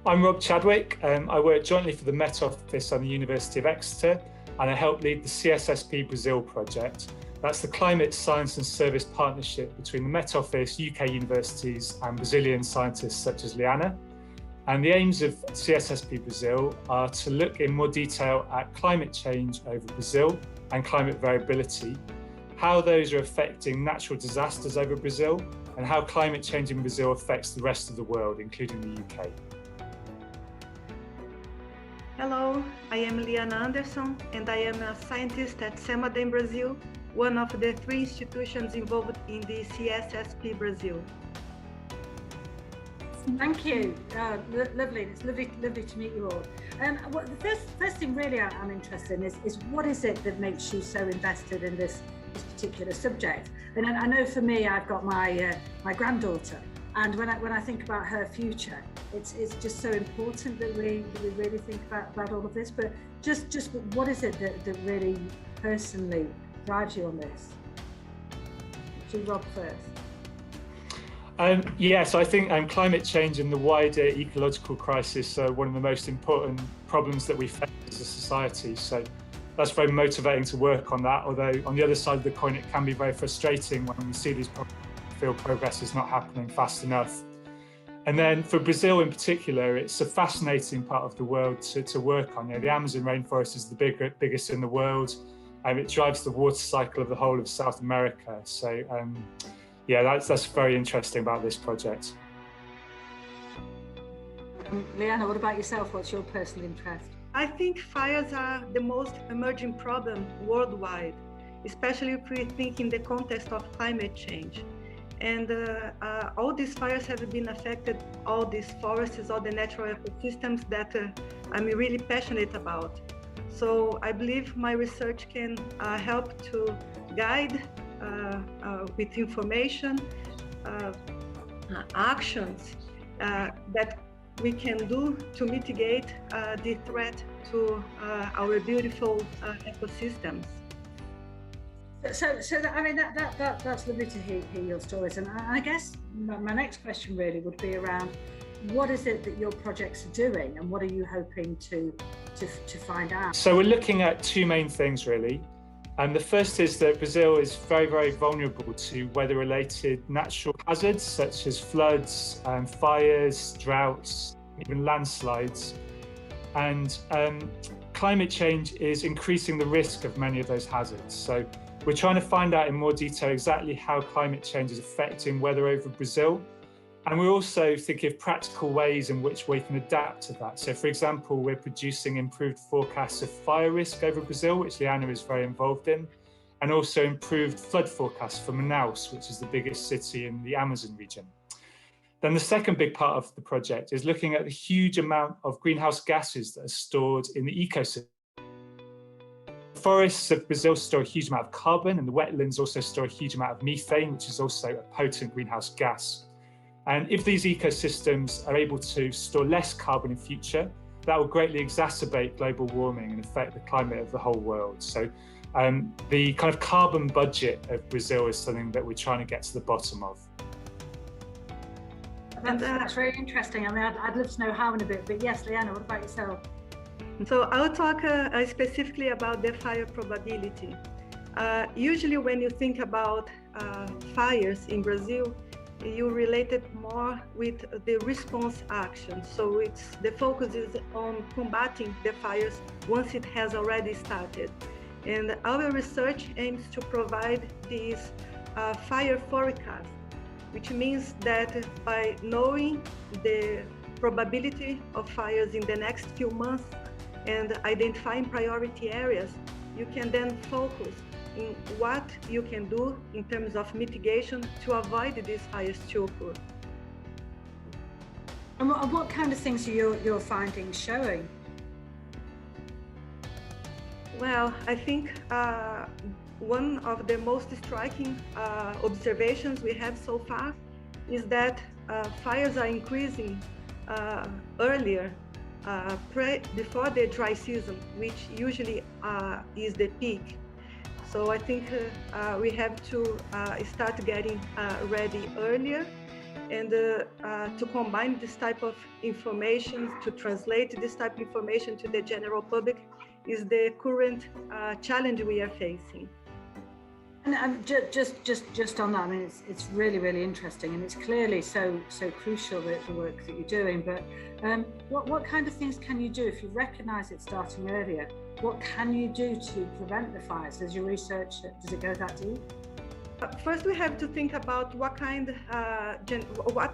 I'm Rob Chadwick. I work jointly for the Met Office and the University of Exeter, and I help lead the CSSP Brazil project. That's the Climate Science and Service Partnership between the Met Office, UK universities and Brazilian scientists such as Liana. And the aims of CSSP Brazil are to look in more detail at climate change over Brazil and climate variability, how those are affecting natural disasters over Brazil, and how climate change in Brazil affects the rest of the world, including the UK. Hello, I am Liana Anderson, and I am a scientist at CEMAD in Brazil, one of the 3 institutions involved in the CSSP Brazil. Thank you. Lovely. It's lovely to meet you all. The first thing really I'm interested in is what is it that makes you so invested in this particular subject? And I know for me, I've got my granddaughter, and when I think about her future, it's just so important that we really think about all of this. But just what is it that really personally drives you on this? To Rob first. So I think climate change and the wider ecological crisis are one of the most important problems that we face as a society. So that's very motivating to work on that, although on the other side of the coin, it can be very frustrating when we see these problems, feel progress is not happening fast enough. And then for Brazil in particular, it's a fascinating part of the world to work on. The Amazon rainforest is the biggest in the world, and it drives the water cycle of the whole of South America. So that's very interesting about this project. Liana, what about yourself? What's your personal interest? I think fires are the most emerging problem worldwide, especially if we think in the context of climate change. And all these fires have been affected, all these forests, all the natural ecosystems that I'm really passionate about. So I believe my research can help to guide with information, actions that we can do to mitigate the threat to our beautiful ecosystems. So I mean that's lovely to hear your stories, and I guess my next question really would be around what is it that your projects are doing, and what are you hoping to find out? So we're looking at 2 main things really. And the first is that Brazil is very, very vulnerable to weather-related natural hazards such as floods, fires, droughts, even landslides. And climate change is increasing the risk of many of those hazards. So we're trying to find out in more detail exactly how climate change is affecting weather over Brazil. And we're also thinking of practical ways in which we can adapt to that. So for example, we're producing improved forecasts of fire risk over Brazil, which Liana is very involved in, and also improved flood forecasts for Manaus, which is the biggest city in the Amazon region. Then the second big part of the project is looking at the huge amount of greenhouse gases that are stored in the ecosystem. Forests of Brazil store a huge amount of carbon, and the wetlands also store a huge amount of methane, which is also a potent greenhouse gas. And if these ecosystems are able to store less carbon in future, that will greatly exacerbate global warming and affect the climate of the whole world. So the kind of carbon budget of Brazil is something that we're trying to get to the bottom of. That's very interesting. I mean, I'd love to know how in a bit, but yes, Liana, what about yourself? So I'll talk specifically about the fire probability. Usually when you think about fires in Brazil, you relate it more with the response action. So the focus is on combating the fires once it has already started. And our research aims to provide this fire forecast, which means that by knowing the probability of fires in the next few months and identifying priority areas, you can then focus in what you can do in terms of mitigation to avoid these fires to occur. And what kind of things are your findings showing? Well, I think one of the most striking observations we have so far is that fires are increasing earlier, before the dry season, which usually is the peak. So I think we have to start getting ready earlier And to combine this type of information, to translate this type of information to the general public is the current challenge we are facing. And just on that, I mean, it's really, really interesting, and it's clearly so crucial that the work that you're doing. But what kind of things can you do if you recognise it starting earlier? What can you do to prevent the fires? Does your research, does it go that deep? First, we have to think about what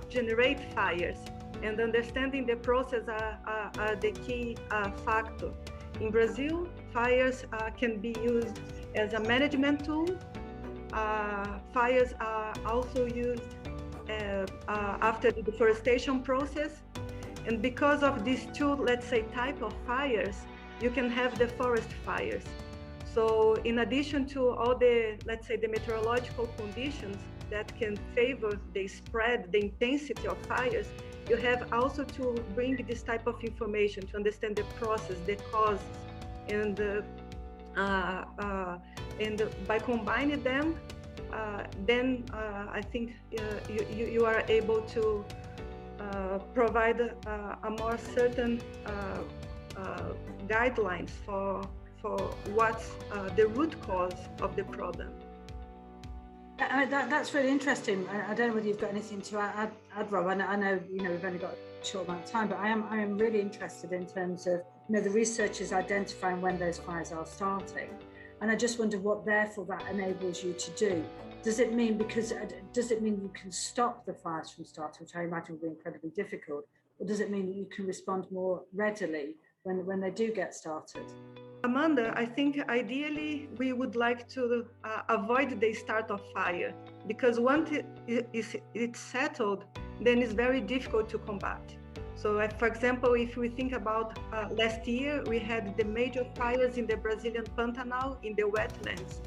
generate fires, and understanding the process are the key factor. In Brazil, fires can be used as a management tool. Fires are also used after the deforestation process. And because of these two, let's say, type of fires, you can have the forest fires. So in addition to all the, let's say, the meteorological conditions that can favor the spread, the intensity of fires, you have also to bring this type of information to understand the process, the causes, and by combining them, then I think you are able to provide a more certain guidelines for what's the root cause of the problem. That's really interesting. I don't know whether you've got anything to add, Rob. I know we've only got a short amount of time, but I am really interested in terms of the researchers identifying when those fires are starting, and I just wonder what therefore that enables you to do. Does it mean you can stop the fires from starting, which I imagine will be incredibly difficult, or does it mean that you can respond more readily when they do get started? Amanda, I think ideally we would like to avoid the start of fire, because once it's settled, then it's very difficult to combat. So for example, if we think about last year, we had the major fires in the Brazilian Pantanal, in the wetlands.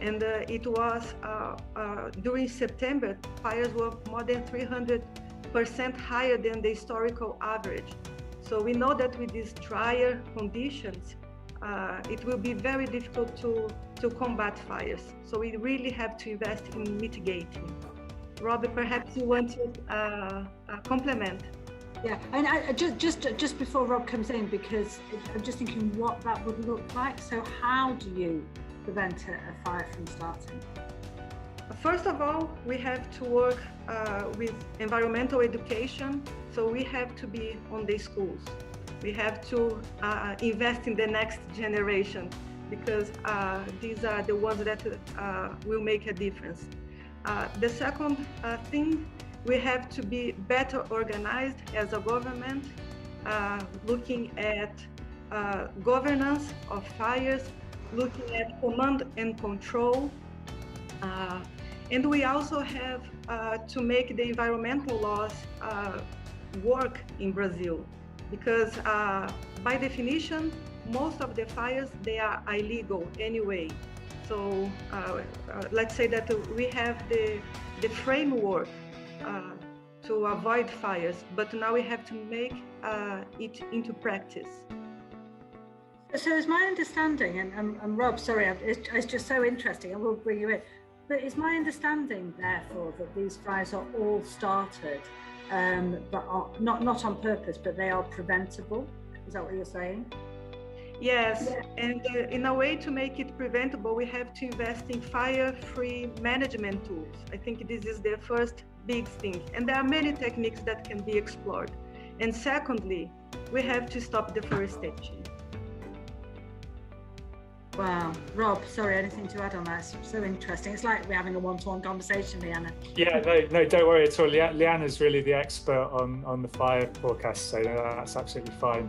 And it was during September, fires were more than 300% higher than the historical average. So we know that with these drier conditions, it will be very difficult to combat fires. So we really have to invest in mitigating. Robert, perhaps you want to complement. Yeah, and I, just before Rob comes in, because I'm just thinking what that would look like. So how do you prevent a fire from starting? First of all, we have to work with environmental education. So we have to be on the schools. We have to invest in the next generation, because these are the ones that will make a difference. The second thing, we have to be better organized as a government, looking at governance of fires, looking at command and control. And we also have to make the environmental laws work in Brazil, because by definition, most of the fires, they are illegal anyway. So let's say that we have the framework to avoid fires, but now we have to make it into practice. So is my understanding, and Rob, sorry, it's just so interesting, and we'll bring you in, but is my understanding therefore that these fires are all started, but are not on purpose, but they are preventable? Is that what you're saying? Yes, and in a way to make it preventable, we have to invest in fire-free management tools. I think this is the first big thing, and there are many techniques that can be explored. And secondly, we have to stop deforestation. Wow, Rob, sorry, anything to add on that? It's so interesting. It's like we're having a one-to-one conversation, Liana. Yeah, no, don't worry at all. Liana's really the expert on the fire forecast, so that's absolutely fine.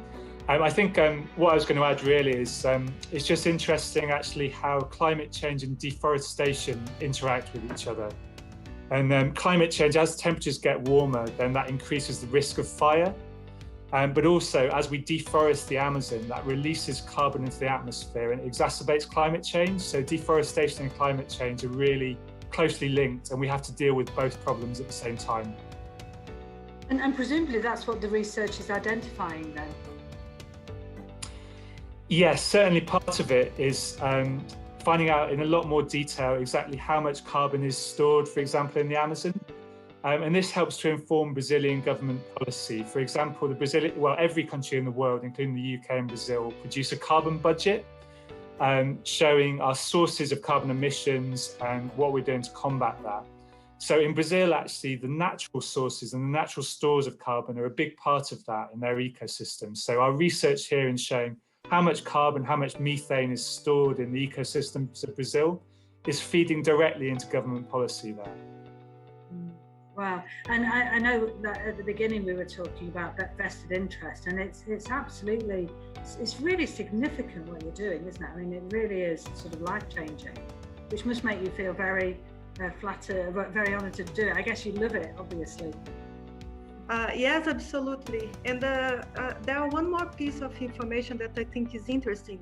I think what I was going to add really is it's just interesting actually how climate change and deforestation interact with each other. And climate change, as temperatures get warmer, then that increases the risk of fire. But also, as we deforest the Amazon, that releases carbon into the atmosphere and exacerbates climate change. So deforestation and climate change are really closely linked, and we have to deal with both problems at the same time. And presumably that's what the research is identifying then? Yes, certainly part of it is finding out in a lot more detail exactly how much carbon is stored, for example, in the Amazon. And this helps to inform Brazilian government policy. For example, every country in the world, including the UK and Brazil, produce a carbon budget showing our sources of carbon emissions and what we're doing to combat that. So in Brazil, actually, the natural sources and the natural stores of carbon are a big part of that in their ecosystem. So our research here in showing how much carbon, how much methane is stored in the ecosystems of Brazil is feeding directly into government policy there. Wow, and I know that at the beginning we were talking about that vested interest, and it's absolutely, it's really significant what you're doing, isn't it? I mean, it really is sort of life-changing, which must make you feel very flattered, very honoured to do it. I guess you love it, obviously. Yes, absolutely. And there are one more piece of information that I think is interesting,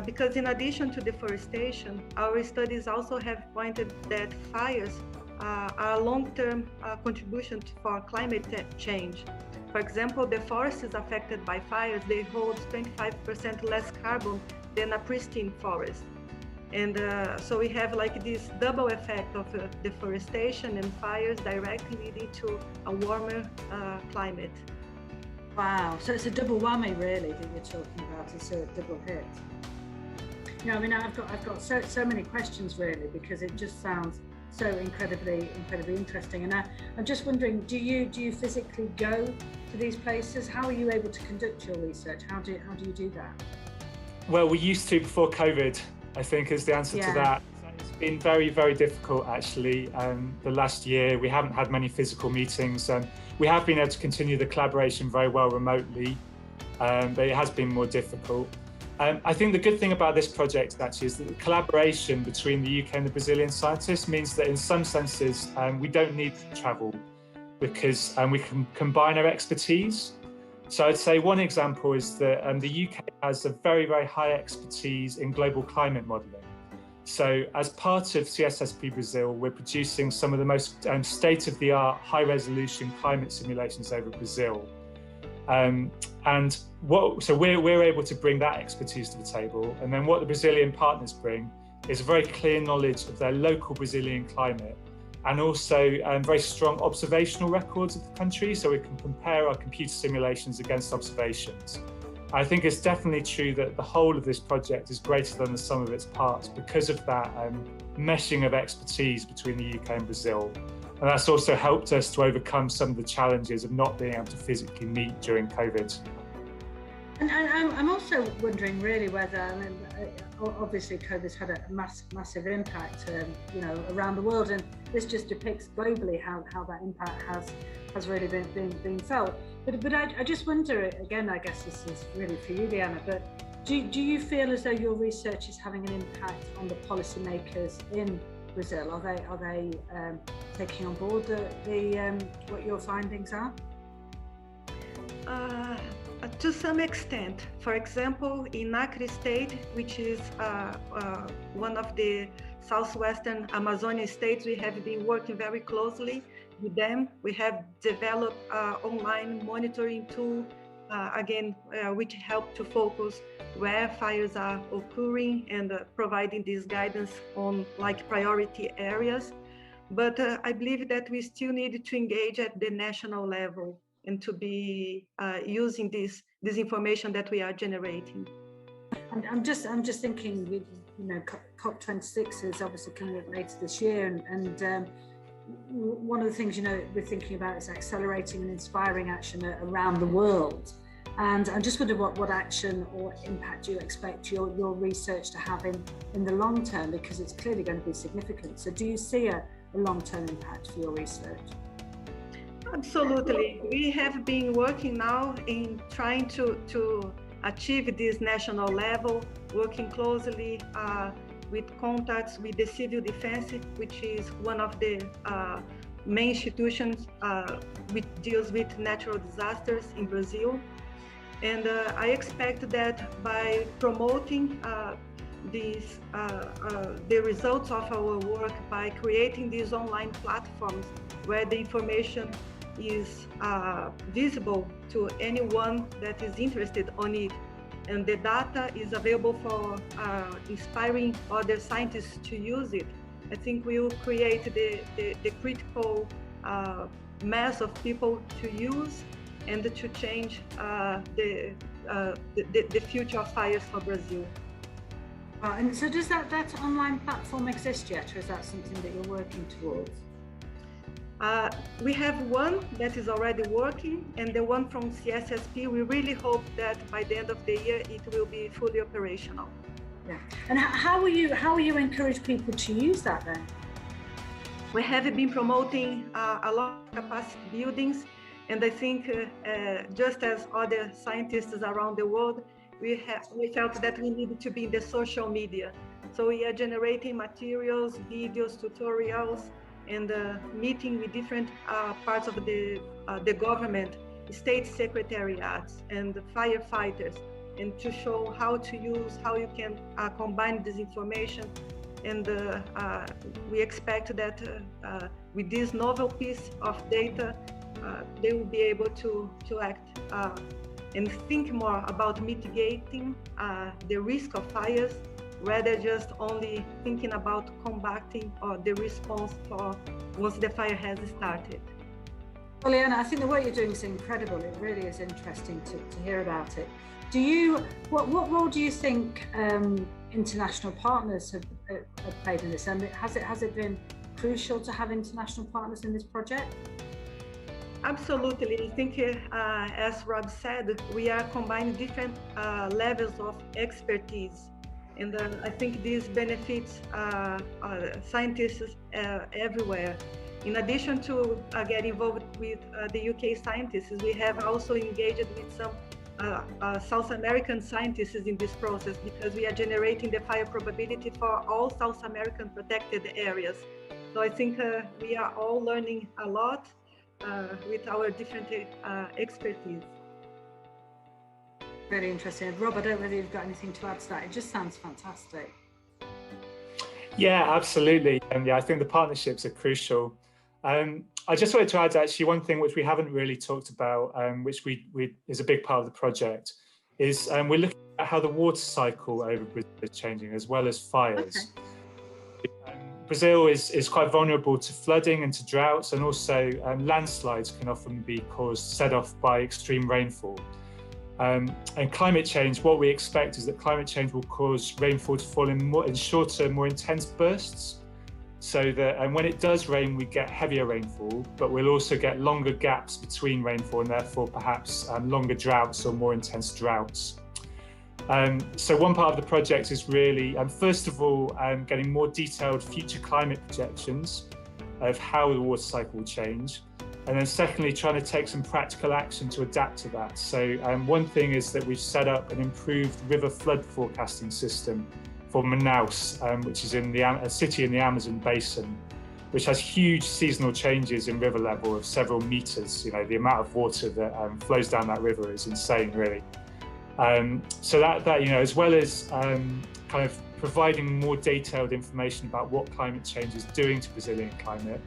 because in addition to deforestation, our studies also have pointed that fires are a long-term contribution for climate change. For example, the forests affected by fires, they hold 25% less carbon than a pristine forest. And so we have like this double effect of deforestation and fires directly leading to a warmer climate. Wow, so it's a double whammy really that you're talking about, it's a double hit. You know, I mean, I've got so many questions really, because it just sounds so incredibly interesting. And I'm just wondering, do you physically go to these places? How are you able to conduct your research? How do you do that? Well, we used to before COVID, I think, is the answer to that. It's been very, very difficult actually. The last year we haven't had many physical meetings. We have been able to continue the collaboration very well remotely, but it has been more difficult. I think the good thing about this project actually is that the collaboration between the UK and the Brazilian scientists means that in some senses we don't need to travel, because we can combine our expertise. So I'd say one example is that the UK has a very, very high expertise in global climate modelling. So as part of CSSP Brazil, we're producing some of the most state-of-the-art high-resolution climate simulations over Brazil. So we're able to bring that expertise to the table, and then what the Brazilian partners bring is a very clear knowledge of their local Brazilian climate, and also very strong observational records of the country, so we can compare our computer simulations against observations. I think it's definitely true that the whole of this project is greater than the sum of its parts because of that meshing of expertise between the UK and Brazil. And that's also helped us to overcome some of the challenges of not being able to physically meet during COVID. And I'm also wondering really whether, I mean, obviously COVID's had a massive impact, you know, around the world, and this just depicts globally how that impact has really been felt. But I just wonder, again, I guess this is really for you, Liana, but do you feel as though your research is having an impact on the policymakers in Brazil? Are they taking on board what your findings are? To some extent. For example, in Acre State, which is one of the southwestern Amazonian states, we have been working very closely with them. We have developed an online monitoring tool, which help to focus where fires are occurring and providing this guidance on like priority areas. But I believe that we still need to engage at the national level and to be using this information that we are generating. I'm just thinking, you know, COP26 is obviously coming up later this year, and one of the things, you know, we're thinking about is accelerating and inspiring action around the world. And I just wonder what action or impact you expect your research to have in the long term, because it's clearly going to be significant. So do you see a long-term impact for your research? Absolutely. We have been working now in trying to achieve this national level, working closely with contacts with the civil defense, which is one of the main institutions which deals with natural disasters in Brazil. And I expect that by promoting the results of our work, by creating these online platforms where the information is visible to anyone that is interested on it, and the data is available for inspiring other scientists to use it, I think we will create the critical mass of people to use and to change the future of fires for Brazil. And so does that online platform exist yet, or is that something that you're working towards? We have one that is already working, and the one from CSSP, we really hope that by the end of the year it will be fully operational. Yeah. And how will you encourage people to use that then? We have been promoting a lot of capacity buildings, and I think just as other scientists around the world, we felt that we needed to be in the social media. So we are generating materials, videos, tutorials, and meeting with different parts of the government, state secretariats and firefighters, and to show how to use, how you can combine this information. And we expect that with this novel piece of data, they will be able to act and think more about mitigating the risk of fires, rather just only thinking about combating the response for once the fire has started. Well, Liana, I think the work you're doing is incredible. It really is interesting to hear about it. What role do you think international partners have played in this? And has it been crucial to have international partners in this project? Absolutely. I think, as Rob said, we are combining different levels of expertise. And I think this benefits scientists everywhere. In addition to get involved with the UK scientists, we have also engaged with some South American scientists in this process, because we are generating the fire probability for all South American protected areas. So I think we are all learning a lot with our different expertise. Very interesting. Rob, I don't know whether you've got anything to add to that. It just sounds fantastic. Yeah, absolutely. And yeah, I think the partnerships are crucial. I just wanted to add actually one thing which we haven't really talked about, which is a big part of the project, is we're looking at how the water cycle over Brazil is changing, as well as fires. Okay. Brazil is quite vulnerable to flooding and to droughts, and also landslides can often be set off by extreme rainfall. And climate change, what we expect is that climate change will cause rainfall to fall in shorter, more intense bursts. So that when it does rain, we get heavier rainfall, but we'll also get longer gaps between rainfall, and therefore perhaps longer droughts or more intense droughts. So one part of the project is really, first of all, getting more detailed future climate projections of how the water cycle will change. And then secondly, trying to take some practical action to adapt to that. So one thing is that we've set up an improved river flood forecasting system for Manaus, which is a city in the Amazon basin, which has huge seasonal changes in river level of several meters. You know, the amount of water that flows down that river is insane, really. So that you know, as well as kind of providing more detailed information about what climate change is doing to Brazilian climate,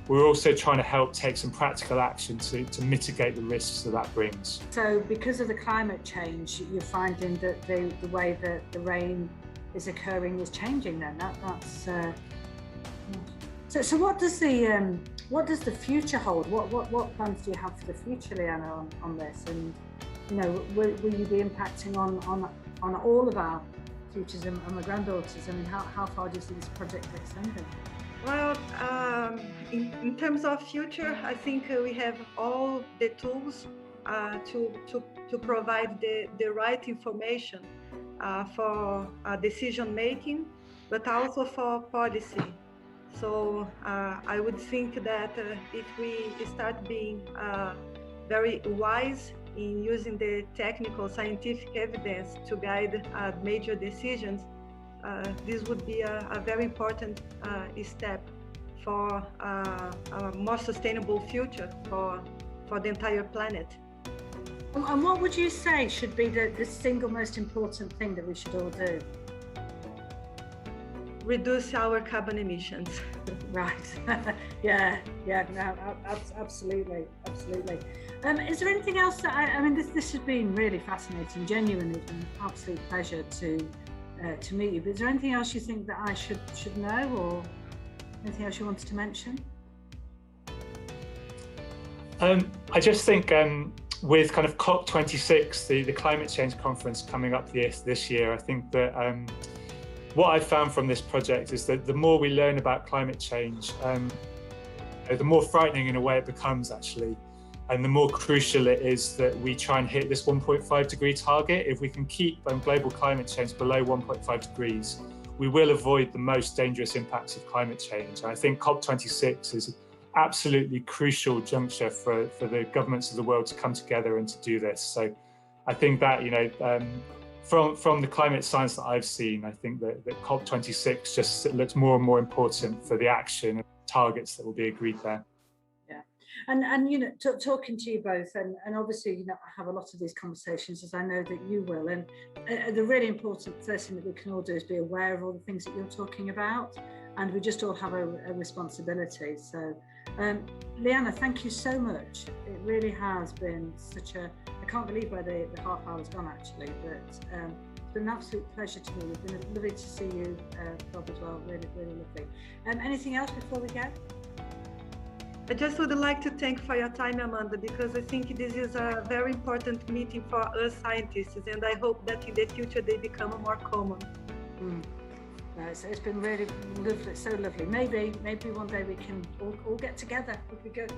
we're also trying to help take some practical action to mitigate the risks that brings. So because of the climate change, you're finding that the way that the rain is occurring is changing then? So what does the future hold? What plans do you have for the future, Liana, on this? And you know, will you be impacting on all of our futures and my granddaughters? I mean, how far do you see this project extending? Well, in terms of future, I think we have all the tools to provide the right information for decision making, but also for policy. So I would think that if we start being very wise in using the technical scientific evidence to guide major decisions, this would be a very important step for a more sustainable future for the entire planet. And what would you say should be the single most important thing that we should all do? Reduce our carbon emissions. Right. yeah, no, absolutely. Is there anything else that I mean, this has been really fascinating, genuinely, it's been an absolute pleasure to meet you. But is there anything else you think that I should know, or anything else you wanted to mention? I just think with kind of COP26, the climate change conference coming up this year, I think that what I've found from this project is that the more we learn about climate change, the more frightening in a way it becomes actually, and the more crucial it is that we try and hit this 1.5 degree target. If we can keep global climate change below 1.5 degrees, we will avoid the most dangerous impacts of climate change. And I think COP26 is absolutely crucial juncture for the governments of the world to come together and to do this. So I think that, you know, from the climate science that I've seen, I think that COP26 just looks more and more important for the action and targets that will be agreed there. Yeah, and you know, talking to you both, and obviously, you know, I have a lot of these conversations, as I know that you will, and the really important first thing that we can all do is be aware of all the things that you're talking about, and we just all have a responsibility. So Liana, thank you so much. It really has been such a, I can't believe where the half hour's gone actually, but it's been an absolute pleasure to me. It's been lovely to see you, Bob, as well. Really, really lovely. Anything else before we go? I just would like to thank for your time, Amanda, because I think this is a very important meeting for us scientists, and I hope that in the future they become more common. It's been really lovely, so lovely. Maybe one day we can all get together. Would be good.